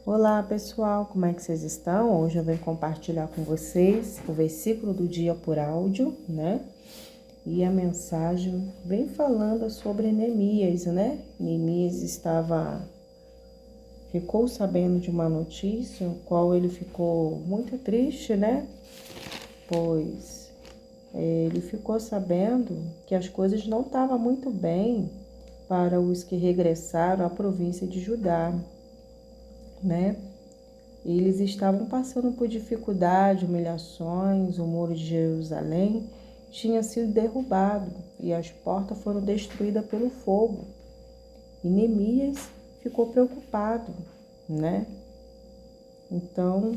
Olá pessoal, como é que vocês estão? Hoje eu venho compartilhar com vocês o versículo do dia por áudio, né? E a mensagem vem falando sobre Neemias, né? Neemias ficou sabendo de uma notícia, o qual ele ficou muito triste, né? Pois ele ficou sabendo que as coisas não estavam muito bem para os que regressaram à província de Judá, né? Eles estavam passando por dificuldade, humilhações, o muro de Jerusalém tinha sido derrubado e as portas foram destruídas pelo fogo. E Neemias ficou preocupado, né? Então,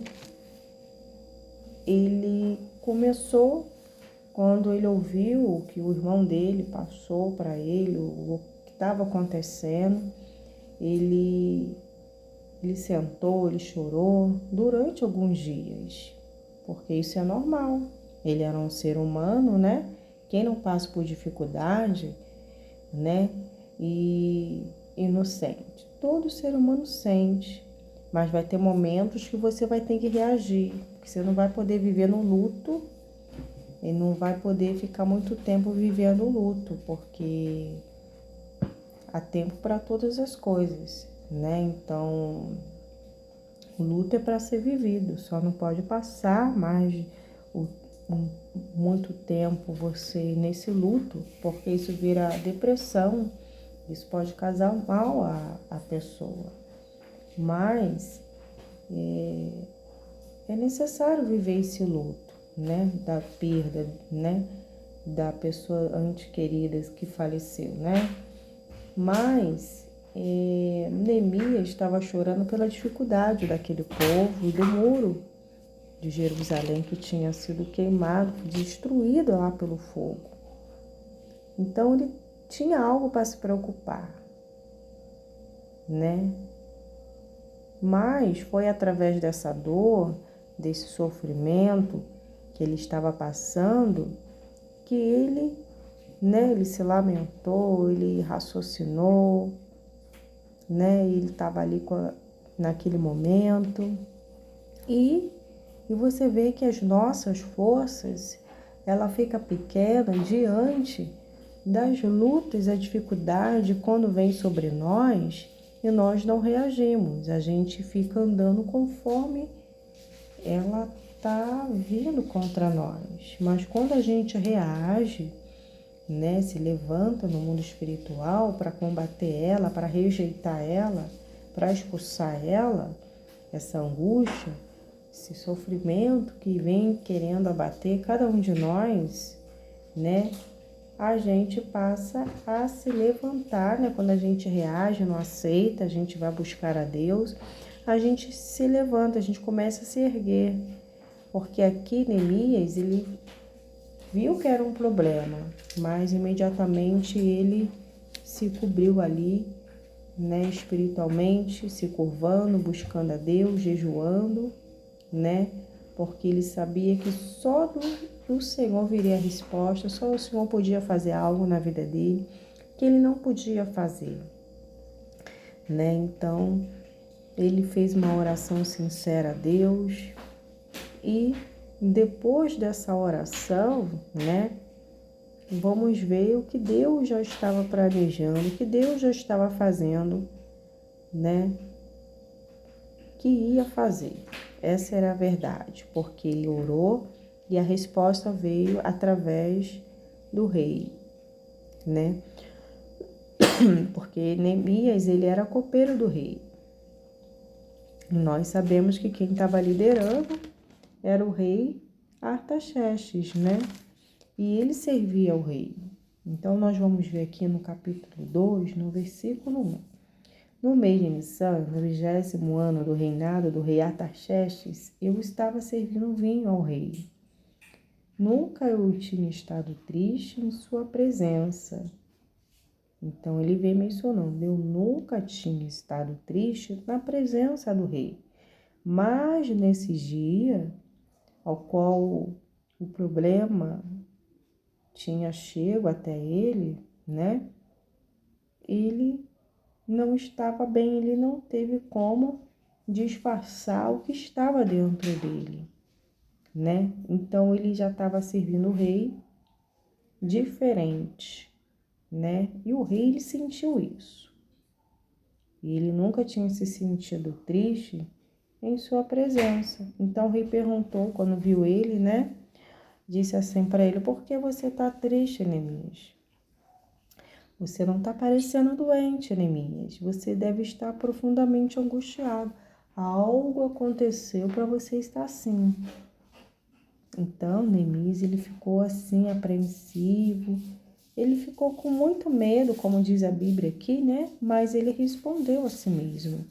ele começou, quando ele ouviu que o irmão dele passou para ele, o que estava acontecendo, ele sentou, ele chorou durante alguns dias, porque isso é normal. Ele era um ser humano, né? Quem não passa por dificuldade, né? E inocente. Todo ser humano sente, mas vai ter momentos que você vai ter que reagir, porque você não vai poder viver no luto e não vai poder ficar muito tempo vivendo o luto, porque há tempo para todas as coisas, né? Então, o luto é para ser vivido, só não pode passar mais muito tempo você nesse luto, porque isso vira depressão, isso pode causar mal à pessoa. Mas é necessário viver esse luto, né? Da perda, né? Da pessoa ante querida que faleceu, né? Mas Neemias estava chorando pela dificuldade daquele povo e do muro de Jerusalém que tinha sido queimado, destruído lá pelo fogo. Então ele tinha algo para se preocupar, né? Mas foi através dessa dor, desse sofrimento que ele estava passando, que ele, né, ele se lamentou, ele raciocinou, né? Ele estava ali naquele momento e você vê que as nossas forças, ela fica pequena diante das lutas, a dificuldade quando vem sobre nós e nós não reagimos. A gente fica andando conforme ela tá vindo contra nós. Mas quando a gente reage, né, se levanta no mundo espiritual para combater ela, para rejeitar ela, para expulsar ela, essa angústia, esse sofrimento que vem querendo abater cada um de nós, né? A gente passa a se levantar, né? Quando a gente reage, não aceita, a gente vai buscar a Deus, a gente se levanta, a gente começa a se erguer. Porque aqui Neemias, ele viu que era um problema, mas imediatamente ele se cobriu ali, né, espiritualmente, se curvando, buscando a Deus, jejuando, né, porque ele sabia que só do Senhor viria a resposta, só o Senhor podia fazer algo na vida dele que ele não podia fazer, né? Então, ele fez uma oração sincera a Deus e depois dessa oração, né, vamos ver o que Deus já estava planejando, o que Deus já estava fazendo, né? Que ia fazer. Essa era a verdade, porque ele orou e a resposta veio através do rei, né? Porque Neemias, ele era copeiro do rei. Nós sabemos que quem estava liderando era o rei Artaxerxes, né? E ele servia ao rei. Então, nós vamos ver aqui no capítulo 2, no versículo 1. No mês de Nissan, no 20º ano do reinado do rei Artaxerxes, eu estava servindo vinho ao rei. Nunca eu tinha estado triste em sua presença. Então, ele vem mencionando, eu nunca tinha estado triste na presença do rei. Mas, nesse dia, ao qual o problema tinha chego até ele, né? Ele não estava bem, ele não teve como disfarçar o que estava dentro dele, né? Então ele já estava servindo o rei diferente, né? E o rei ele sentiu isso. E ele nunca tinha se sentido triste em sua presença. Então o rei perguntou, quando viu ele, né? Disse assim para ele: por que você está triste, Neemias? Você não está parecendo doente, Neemias. Você deve estar profundamente angustiado. Algo aconteceu para você estar assim. Então, Neemias, ele ficou assim, apreensivo. Ele ficou com muito medo, como diz a Bíblia aqui, né? Mas ele respondeu a si mesmo: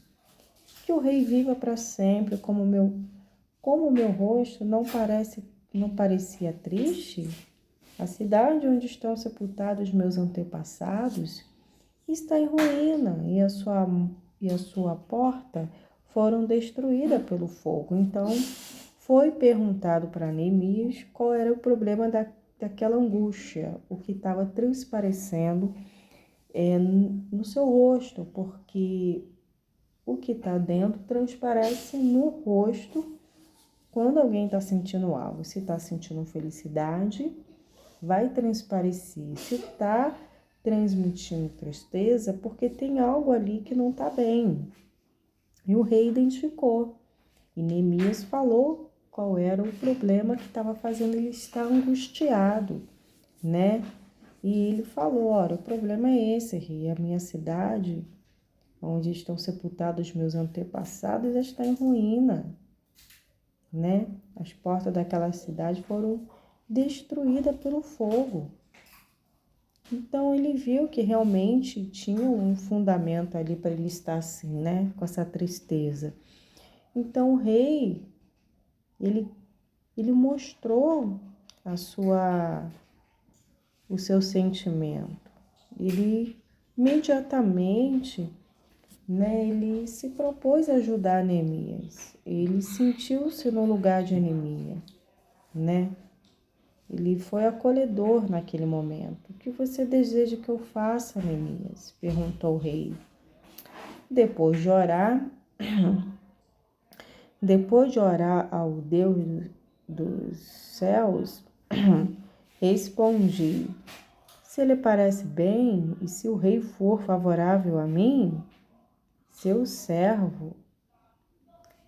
que o rei viva para sempre, como o meu rosto não parecia triste. A cidade onde estão sepultados meus antepassados está em ruína e a sua porta foram destruídas pelo fogo. Então, foi perguntado para Neemias qual era o problema daquela angústia, o que estava transparecendo no seu rosto, porque o que está dentro transparece no rosto quando alguém está sentindo algo. Se está sentindo felicidade, vai transparecer. Se está transmitindo tristeza, porque tem algo ali que não está bem. E o rei identificou. E Neemias falou qual era o problema que estava fazendo ele estar angustiado, né? E ele falou: olha, o problema é esse, rei. A minha cidade, onde estão sepultados meus antepassados, já está em ruína, né? As portas daquela cidade foram destruídas pelo fogo. Então ele viu que realmente tinha um fundamento ali para ele estar assim, né? Com essa tristeza. Então o rei, ele mostrou o seu sentimento. Ele imediatamente, né, ele se propôs a ajudar Neemias. Ele sentiu-se no lugar de Neemias, né? Ele foi acolhedor naquele momento. O que você deseja que eu faça, Neemias? Perguntou o rei. Depois de orar ao Deus dos céus, respondi: se lhe parece bem e se o rei for favorável a mim, seu servo,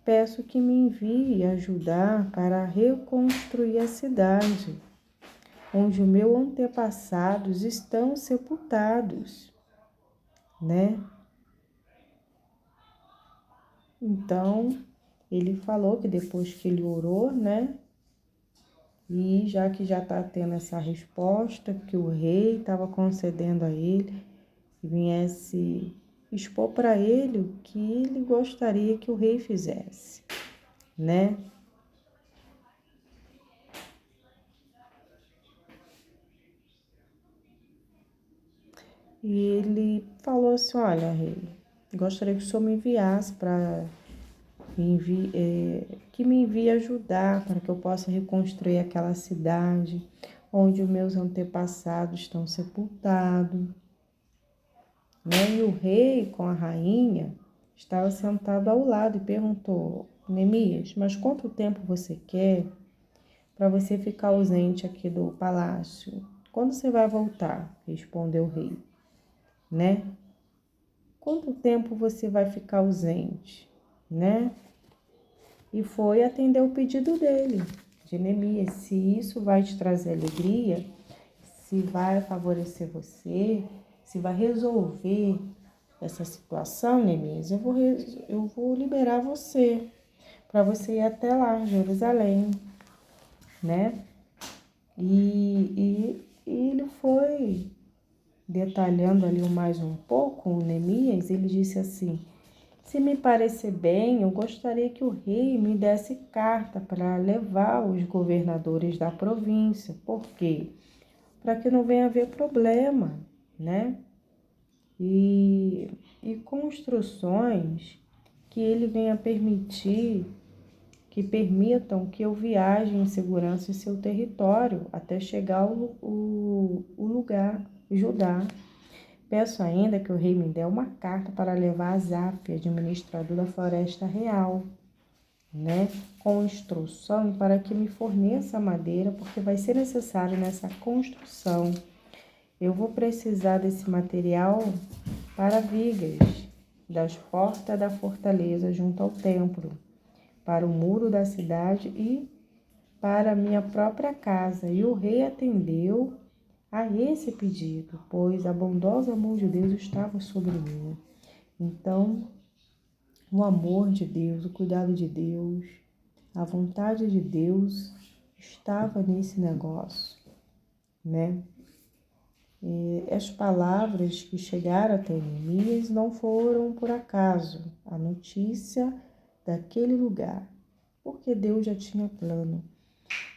peço que me envie ajudar para reconstruir a cidade, onde os meus antepassados estão sepultados, né? Então, ele falou que depois que ele orou, né? E já que já está tendo essa resposta, que o rei estava concedendo a ele, que viesse expor para ele o que ele gostaria que o rei fizesse, né? E ele falou assim: olha, rei, gostaria que o senhor me enviasse que me envie ajudar para que eu possa reconstruir aquela cidade onde os meus antepassados estão sepultados, né? E o rei com a rainha estava sentado ao lado e perguntou: Neemias, mas quanto tempo você quer para você ficar ausente aqui do palácio? Quando você vai voltar? Respondeu o rei, né? Quanto tempo você vai ficar ausente, né? E foi atender o pedido dele, de Neemias. Se isso vai te trazer alegria, se vai favorecer você, se vai resolver essa situação, Neemias, eu vou liberar você, para você ir até lá, Jerusalém, né? E ele foi detalhando ali mais um pouco, o Neemias, ele disse assim: se me parecer bem, eu gostaria que o rei me desse carta para levar os governadores da província. Por quê? Para que não venha haver problema, né? E construções que ele venha que permitam que eu viaje em segurança em seu território até chegar ao lugar, Judá. Peço ainda que o rei me dê uma carta para levar a Zaf, administrador da floresta real, né? Com instrução para que me forneça a madeira, porque vai ser necessário nessa construção. Eu vou precisar desse material para vigas das portas da fortaleza junto ao templo, para o muro da cidade e para a minha própria casa. E o rei atendeu a esse pedido, pois a bondosa mão de Deus estava sobre mim. Então, o amor de Deus, o cuidado de Deus, a vontade de Deus estava nesse negócio, né? E as palavras que chegaram até Neemias não foram por acaso a notícia daquele lugar, porque Deus já tinha plano.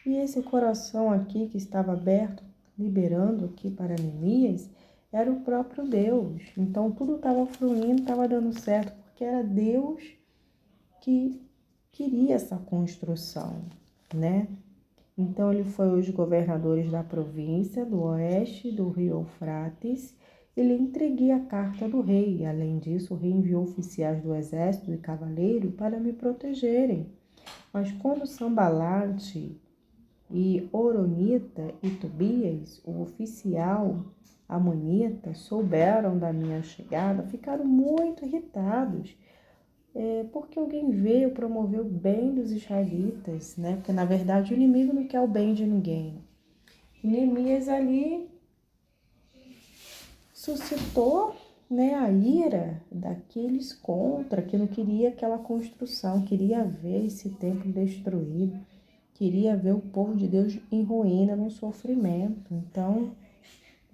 E esse coração aqui que estava aberto, liberando aqui para Neemias, era o próprio Deus. Então tudo estava fluindo, estava dando certo, porque era Deus que queria essa construção, né? Então ele foi aos governadores da província do oeste do rio Eufrates. Ele entreguei a carta do rei. Além disso, o rei enviou oficiais do exército e cavaleiro para me protegerem. Mas quando Sambalate e Oronita e Tobias, o oficial amonita, souberam da minha chegada, ficaram muito irritados. Porque alguém veio promover o bem dos israelitas, né? Porque, na verdade, o inimigo não quer o bem de ninguém. Neemias ali suscitou, né, a ira daqueles contra, que não queria aquela construção, queria ver esse templo destruído, queria ver o povo de Deus em ruína, no sofrimento. Então,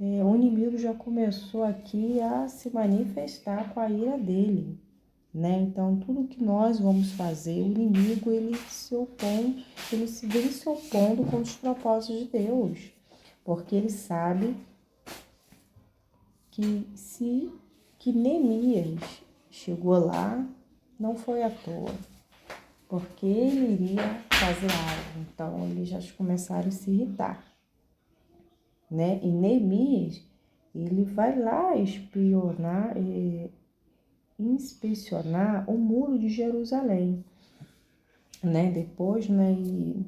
o inimigo já começou aqui a se manifestar com a ira dele, né? Então, tudo que nós vamos fazer, o inimigo, ele se opõe, ele se vem se opondo com os propósitos de Deus, porque ele sabe que Neemias chegou lá, não foi à toa, porque ele iria fazer algo. Então, eles já começaram a se irritar, né? E Neemias, ele vai lá inspecionar o muro de Jerusalém, né? Depois, né? E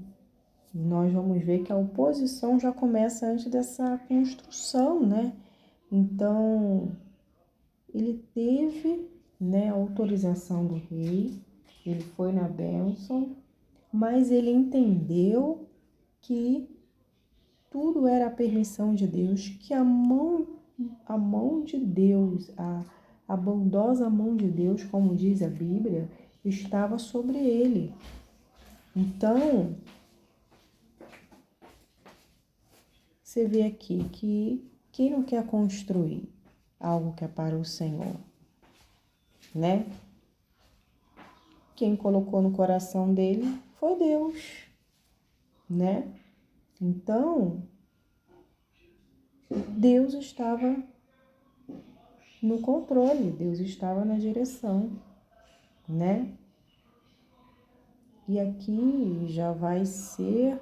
nós vamos ver que a oposição já começa antes dessa construção, né? Então, ele teve, né, a autorização do rei, ele foi na bênção, mas ele entendeu que tudo era a permissão de Deus, que a mão de Deus, a bondosa mão de Deus, como diz a Bíblia, estava sobre ele. Então, você vê aqui que quem não quer construir algo que é para o Senhor, né? Quem colocou no coração dele foi Deus, né? Então, Deus estava no controle, Deus estava na direção, né? E aqui já vai ser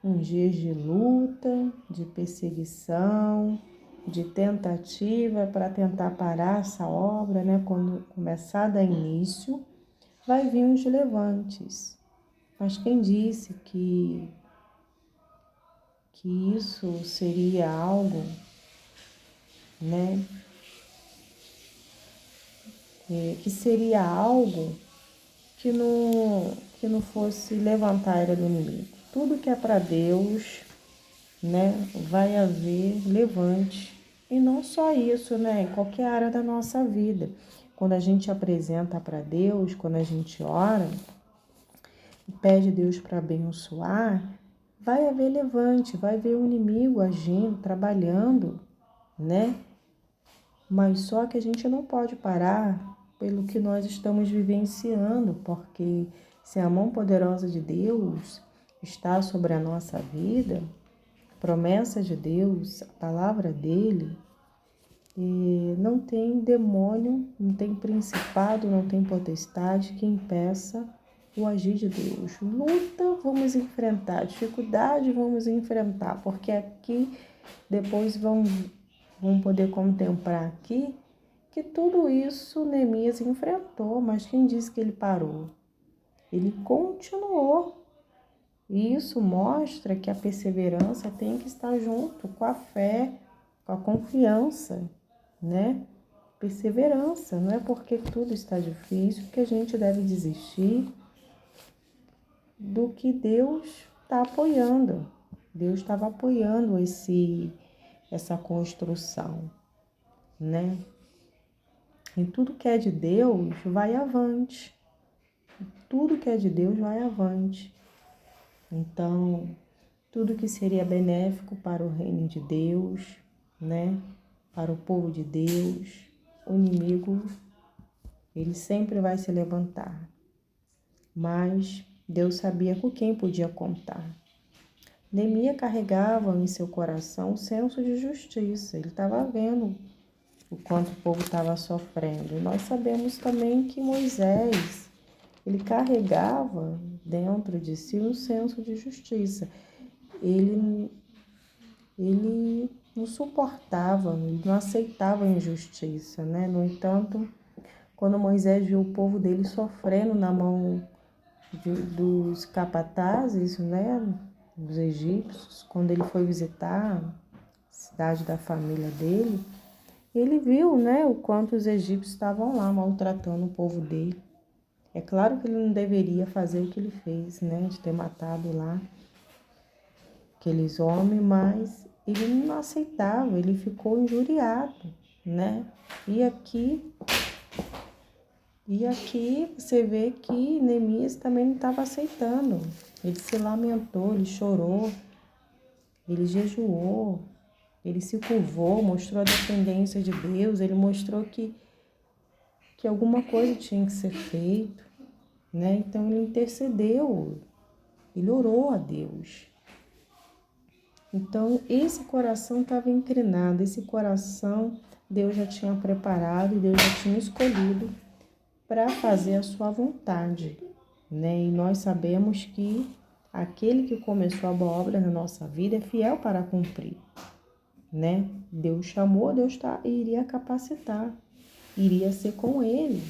uns dias de luta, de perseguição, de tentativa para tentar parar essa obra, né? Quando começar a dar início, vai vir uns levantes. Mas quem disse que isso seria algo, né? Que seria algo que não fosse levantar a ira do inimigo. Tudo que é para Deus, né, vai haver levante. E não só isso, né, em qualquer área da nossa vida. Quando a gente apresenta para Deus, quando a gente ora e pede Deus para abençoar, vai haver levante, vai haver o inimigo agindo, trabalhando, né? Mas só que a gente não pode parar pelo que nós estamos vivenciando, porque se a mão poderosa de Deus está sobre a nossa vida, a promessa de Deus, a palavra dele, não tem demônio, não tem principado, não tem potestade que impeça o agir de Deus. Luta vamos enfrentar, dificuldade vamos enfrentar, porque aqui depois vamos poder contemplar aqui que tudo isso Neemias enfrentou, mas quem disse que ele parou? Ele continuou. E isso mostra que a perseverança tem que estar junto com a fé, com a confiança, né? Perseverança, não é porque tudo está difícil que a gente deve desistir do que Deus está apoiando. Deus estava apoiando essa construção, né? E tudo que é de Deus vai avante. Tudo que é de Deus vai avante. Então, tudo que seria benéfico para o reino de Deus, né? Para o povo de Deus, o inimigo, ele sempre vai se levantar. Mas Deus sabia com quem podia contar. Neemias carregava em seu coração o senso de justiça. Ele estava vendo o quanto o povo estava sofrendo. E nós sabemos também que Moisés, ele carregava dentro de si um senso de justiça. Ele não suportava, ele não aceitava a injustiça, né? No entanto, quando Moisés viu o povo dele sofrendo na mão dos capatazes, né? Dos egípcios, quando ele foi visitar a cidade da família dele, ele viu, né, o quanto os egípcios estavam lá maltratando o povo dele. É claro que ele não deveria fazer o que ele fez, né, de ter matado lá aqueles homens, mas ele não aceitava, ele ficou injuriado, né? E aqui você vê que Neemias também não estava aceitando. Ele se lamentou, ele chorou, ele jejuou, ele se curvou, mostrou a dependência de Deus, ele mostrou que alguma coisa tinha que ser feita, né? Então ele intercedeu, ele orou a Deus. Então esse coração estava inclinado, esse coração Deus já tinha preparado, Deus já tinha escolhido para fazer a sua vontade, né? E nós sabemos que aquele que começou a boa obra na nossa vida é fiel para cumprir, né? Deus chamou, Deus iria capacitar, iria ser com ele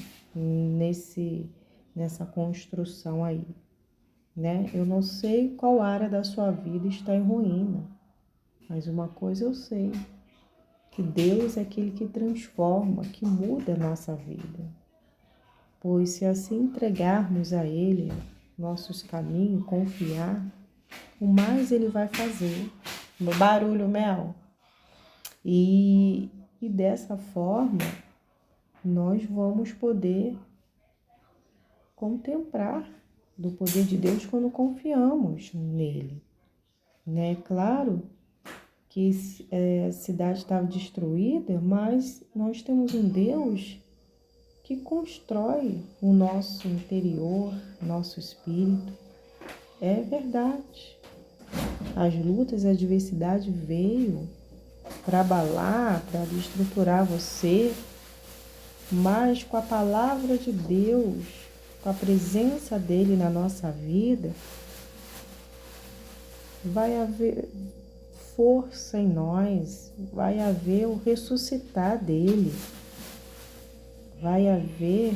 nessa construção aí, né? Eu não sei qual área da sua vida está em ruína, mas uma coisa eu sei, que Deus é aquele que transforma, que muda a nossa vida. Pois se assim entregarmos a Ele nossos caminhos, confiar, o mais Ele vai fazer. Barulho, Mel. E dessa forma, nós vamos poder contemplar do poder de Deus quando confiamos nele, né? Claro que a cidade estava destruída, mas nós temos um Deus que constrói o nosso interior, nosso espírito. É verdade. As lutas, a adversidade veio para abalar, para estruturar você, mas com a palavra de Deus, com a presença dele na nossa vida, vai haver força em nós, vai haver o ressuscitar dele, vai haver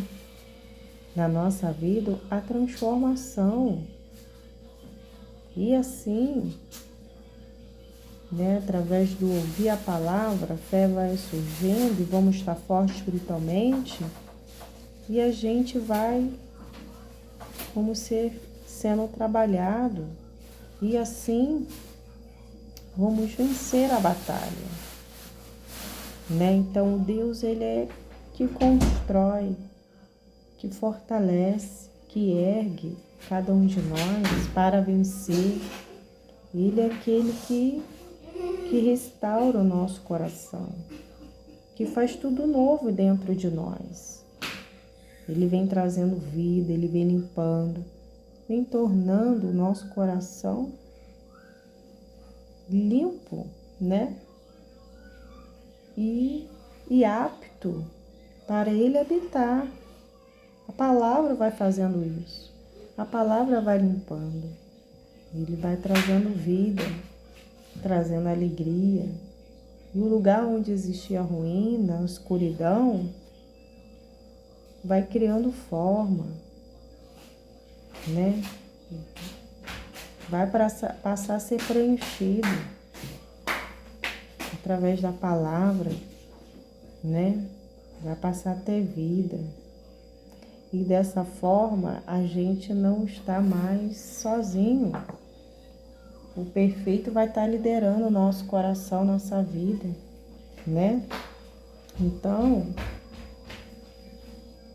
na nossa vida a transformação. E assim, né, através do ouvir a palavra, a fé vai surgindo e vamos estar fortes espiritualmente e a gente vamos ser sendo trabalhado e assim vamos vencer a batalha, né? Então Deus, ele é que constrói, que fortalece, que ergue cada um de nós para vencer. Ele é aquele que restaura o nosso coração, que faz tudo novo dentro de nós. Ele vem trazendo vida, ele vem limpando, vem tornando o nosso coração limpo, né? E apto para ele habitar. A palavra vai fazendo isso. A palavra vai limpando. Ele vai trazendo vida, trazendo alegria, E o lugar onde existia ruína, a escuridão, vai criando forma, né? Vai passar a ser preenchido através da palavra, né? Vai passar a ter vida. E dessa forma, a gente não está mais sozinho. O perfeito vai estar liderando o nosso coração, nossa vida, né? Então,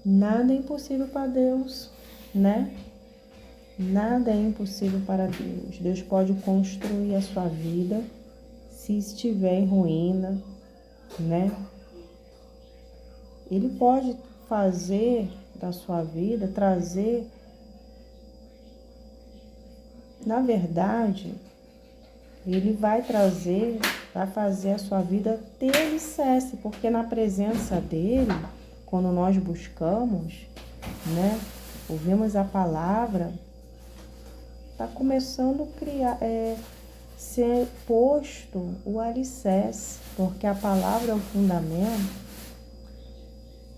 nada é impossível para Deus, né? Nada é impossível para Deus. Deus pode construir a sua vida se estiver em ruína, né? Ele pode fazer da sua vida, trazer, na verdade, Ele vai fazer a sua vida ter alicerce, porque na presença dEle, quando nós buscamos, né, ouvimos a palavra, está começando a criar, ser posto o alicerce, porque a palavra é o fundamento,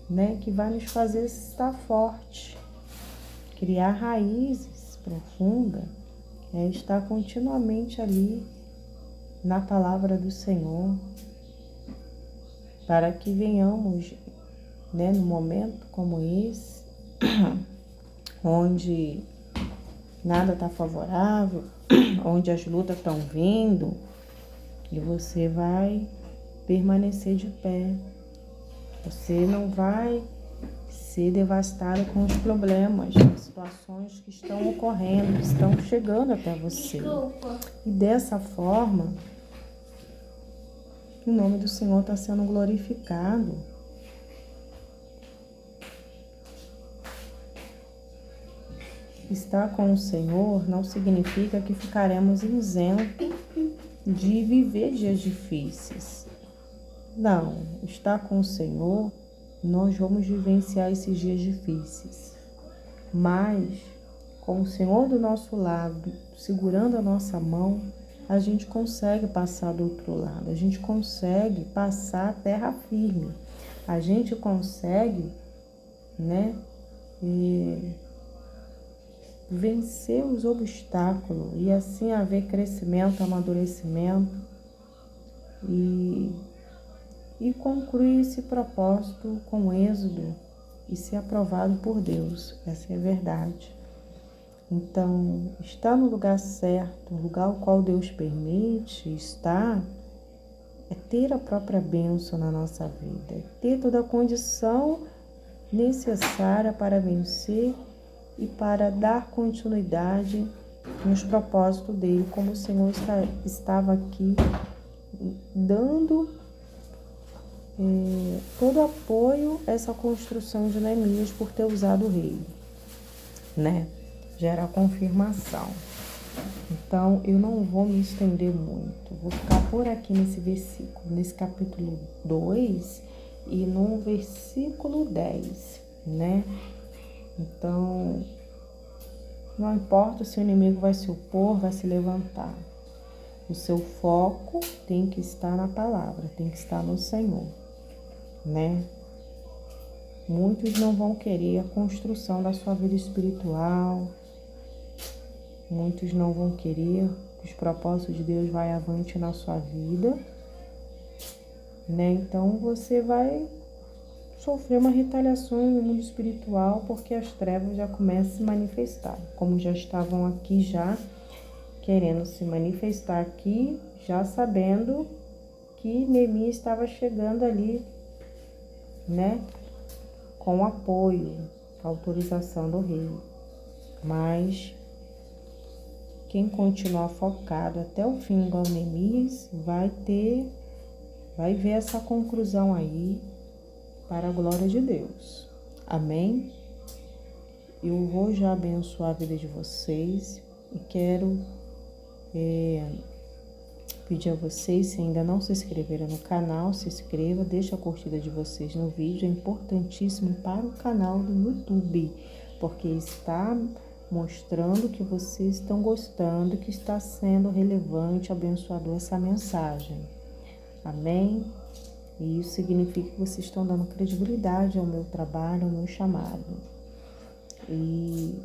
né, que vai nos fazer estar forte, criar raízes profundas, estar continuamente ali na palavra do Senhor, para que venhamos, né, num momento como esse, onde nada está favorável, onde as lutas estão vindo, e você vai permanecer de pé. Você não vai ser devastado com os problemas, as situações que estão ocorrendo, que estão chegando até você. E dessa forma, o nome do Senhor está sendo glorificado. Estar com o Senhor não significa que ficaremos isentos de viver dias difíceis. Não, estar com o Senhor, nós vamos vivenciar esses dias difíceis. Mas, com o Senhor do nosso lado, segurando a nossa mão, a gente consegue passar do outro lado. A gente consegue passar a terra firme. A gente consegue, né, vencer os obstáculos e assim haver crescimento, amadurecimento e concluir esse propósito com êxito e ser aprovado por Deus. Essa é a verdade. Então, estar no lugar certo, no lugar ao qual Deus permite estar, é ter a própria bênção na nossa vida, é ter toda a condição necessária para vencer e para dar continuidade nos propósitos dele, como o Senhor estava aqui dando todo apoio a essa construção de Neemias por ter usado o rei, né? Gera a confirmação. Então, eu não vou me estender muito, vou ficar por aqui nesse versículo, nesse capítulo 2 e no versículo 10, né? Então, não importa se o inimigo vai se opor, vai se levantar. O seu foco tem que estar na palavra, tem que estar no Senhor, né? Muitos não vão querer a construção da sua vida espiritual. Muitos não vão querer que os propósitos de Deus vá avante na sua vida, né? Então você vai sofrer uma retaliação no mundo espiritual, porque as trevas já começam a se manifestar, como já estavam aqui já querendo se manifestar aqui, já sabendo que Neemias estava chegando ali, né? Com apoio, autorização do rei. Mas quem continuar focado até o fim igual Neemias vai ver essa conclusão aí para a glória de Deus. Amém? Eu vou já abençoar a vida de vocês e quero pedir a vocês, se ainda não se inscreveram no canal, se inscreva, deixa a curtida de vocês no vídeo, é importantíssimo para o canal do YouTube, porque está mostrando que vocês estão gostando, que está sendo relevante, abençoador essa mensagem. Amém? E isso significa que vocês estão dando credibilidade ao meu trabalho, ao meu chamado. E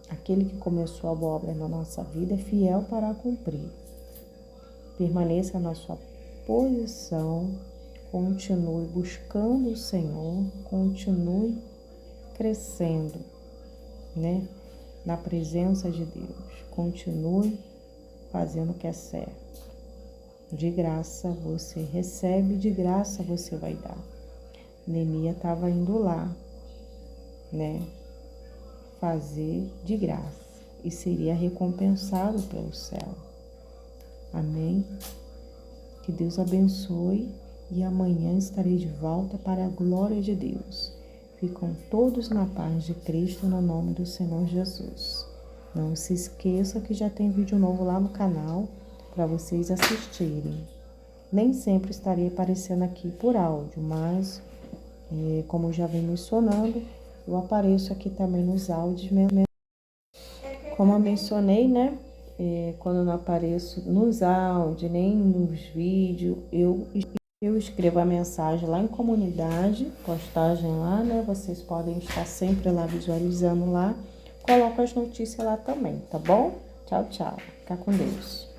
aquele que começou a boa obra na nossa vida é fiel para cumprir. Permaneça na sua posição, continue buscando o Senhor, continue crescendo, né? Na presença de Deus. Continue fazendo o que é certo. De graça você recebe, de graça você vai dar. Neemias estava indo lá, né? Fazer de graça e seria recompensado pelo céu. Amém? Que Deus abençoe e amanhã estarei de volta para a glória de Deus. Ficam todos na paz de Cristo no nome do Senhor Jesus. Não se esqueça que já tem vídeo novo lá no canal para vocês assistirem. Nem sempre estarei aparecendo aqui por áudio, mas como eu já venho mencionando, eu apareço aqui também nos áudios. Como eu mencionei, né? Quando não apareço nos áudios, nem nos vídeos, eu escrevo a mensagem lá em comunidade, postagem lá, né? Vocês podem estar sempre lá visualizando lá. Coloco as notícias lá também, tá bom? Tchau, tchau. Fica com Deus.